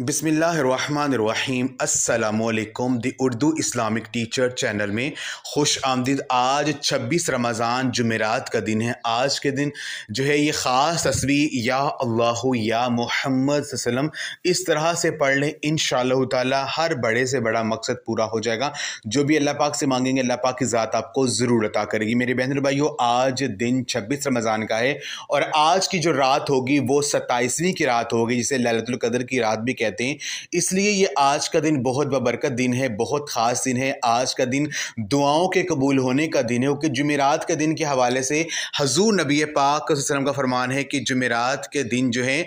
बिस्मिल्लाहिर्रहमानिर्रहीम अस्सलामुअलैकुम दी Urdu Islamic teacher channel में खुश आमदीद। आज 26 रमज़ान जुमेरात का दिन है। आज के दिन जो है ये ख़ास तस्वीर या अल्लाहु या मोहम्मद सल्लम इस तरह से पढ़ लें, इंशाअल्लाह ताला हर बड़े से बड़ा मकसद पूरा हो जाएगा। जो भी अल्लाह पाक से मांगेंगे अल्लाह पाक की ज़ात आपको ज़रूर अता करेगी। मेरे बहन और भाइयों, आज दिन 26 रमज़ान का है और आज की जो रात होगी वो 27वीं की रात होगी, जिसे लैलतुल क़द्र की रात भी कहते हैं। इसलिए ये आज का दिन बहुत बबरकत दिन है, बहुत ख़ास दिन है। आज का दिन दुआओं के कबूल होने का दिन है, क्योंकि जुमेरात के दिन के हवाले से हजूर नबी पाक सल्लल्लाहु अलैहि वसल्लम का फरमान है कि जुमेरात के दिन जो है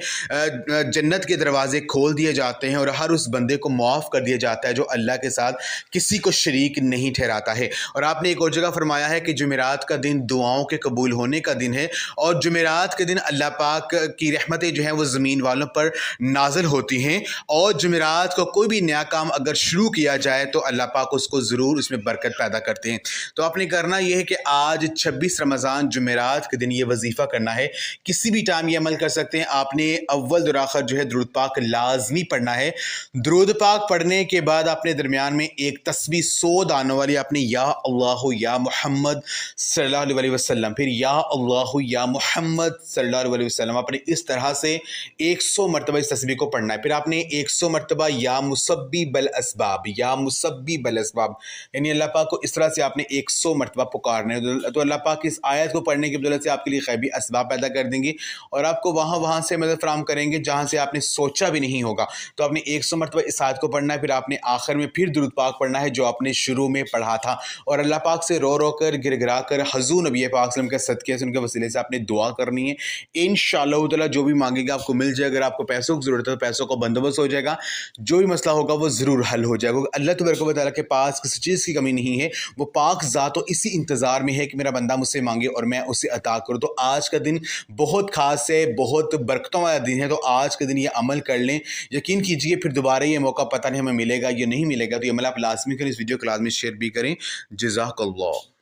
जन्नत के दरवाजे खोल दिए जाते हैं और हर उस बंदे को माफ़ कर दिया जाता है जो अल्लाह के साथ किसी को शरीक नहीं ठहराता है। और आपने एक और जगह फरमाया है कि जुमेरात का दिन दुआओं के कबूल होने का दिन है और जुमेरात के दिन अल्लाह पाक की रहमतें जो हैं वो ज़मीन वालों पर नाज़िल होती हैं। और जुमेरात को कोई भी नया काम अगर शुरू किया जाए तो अल्लाह पाक उसको ज़रूर उसमें बरकत पैदा करते हैं। तो आपने करना यह है कि आज 26 रमज़ान जुमेरात के दिन ये वजीफ़ा करना है। किसी भी टाइम ये अमल कर सकते हैं। आपने अव्वल दुर आखिर जो है दुरूद पाक लाजमी पढ़ना है। दुरूद पाक पढ़ने के बाद आपने दरमियान में एक तस्बीह 100 दानों वाली आपने या अल्लाह या मोहम्मद सल्लल्लाहु अलैहि वसल्लम, फिर या अल्लाह या मोहम्मद सल्लल्लाहु अलैहि वसल्लम, आपने इस तरह से 100 मरतबा इस तस्बीह को पढ़ना है। फिर आपने 100 मरतबा या मुसब्बी बल असबाब, या मुसब्बी बल असबाब, यानी अल्लाह पाक को इस तरह से आपने 100 मरतबा पुकारना है। तो अल्लाह पाक इस आयत को पढ़ने की बदौलत से आपके लिए ग़ैबी असबाब पैदा कर देंगे और आपको वहाँ से मदद फराहम करेंगे जहाँ से आपने सोचा भी नहीं होगा। तो आपने 100 मरतबा इस आयत को पढ़ना है। फिर आपने आखिर में फिर दुरूद पाक पढ़ना है जो आपने शुरू में पढ़ा था और अल्लाह पाक से रो रो कर गिर कर हजूर नबी पाक सल्लल्लाहु अलैहि वसल्लम के सदक़े से, उनके वसीले से आपने दुआ करनी है। इंशाअल्लाह ताला जो भी मांगेगा आपको मिल जाएगा। अगर आपको पैसों की ज़रूरत है तो पैसों का बंदोबस्त हो जाएगा। जो भी मसला होगा वो ज़रूर हल हो जाएगा। अल्लाह तबारक व तआला के पास किसी चीज़ की कमी नहीं है। वो पाक ज़ात तो इसी इंतज़ार में है कि मेरा बंदा मुझसे मांगे और मैं उसे अता करूँ। तो आज का दिन बहुत ख़ास है, बहुत बरकतों वाला दिन है। तो आज के दिन ये अमल कर लें। यकीन कीजिए फिर दोबारा ये मौका पता नहीं हमें मिलेगा या नहीं मिलेगा। तो ये अमल आप लाज़मी करें। इस वीडियो को लाज़मी शेयर भी करें। जज़ाकल्लाह।